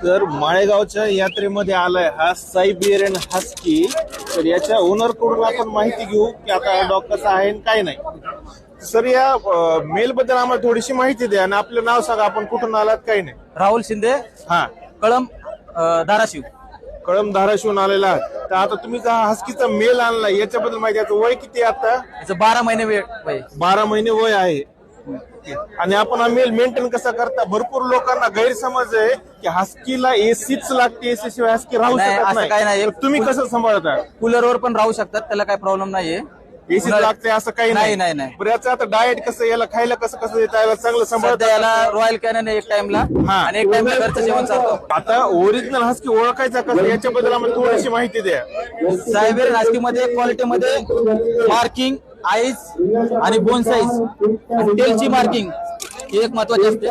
तर माळेगावच्या यात्रेमध्ये आलाय हा सायबेरियन हस्की. तर याच्या ओनर कडून आपण माहिती घेऊ की आता डॉग कसा आहे आणि काय नाही. सर, या मेल बद्दल आम्हाला थोडीशी माहिती द्या आणि आपलं नाव सांगा, आपण कुठून आलात काही नाही. राहुल शिंदे, हा, कळम, धाराशिव. कळम धाराशिवून आलेला आहात. तर आता तुम्ही हा हस्कीचा मेल आणला, याच्याबद्दल माहिती. याचं वय किती आहे आता? याचं 12 महिने वेळ वय. 12 महिने वय आहे. आणि आपण हा मेल मेंटेन कसा करता? भरपूर लोकांना गैरसमज आहे की हस्कीला एसीच लागते, एसी शिवाय हस्की राहू नाही, शकत असं काही नाही. तर तुम्ही कसं सांभाळता? कूलरवर पण राहू शकतात, त्याला काही प्रॉब्लेम नाहीये. एसी लागते असं काही नाही, नाही, नाही. बरं, याचं आता डाएट कसं, याला खायला कसं कसं देता, याला चांगलं सध्या सांभाळता? याला रॉयल कॅनन एक टाइमला हा. आणि एक टाइमला घरचं जेवण चालतो. आता ओरिजिनल हस्की ओळखायचा कसं, याच्याबद्दल आम्हाला थोडीशी माहिती द्या. सायबेरियन हस्कीमध्ये क्वालिटीमध्ये मार्किंग, आईज आणि बोन साईज आणि टेलची मार्किंग ही एक महत्वाची असते.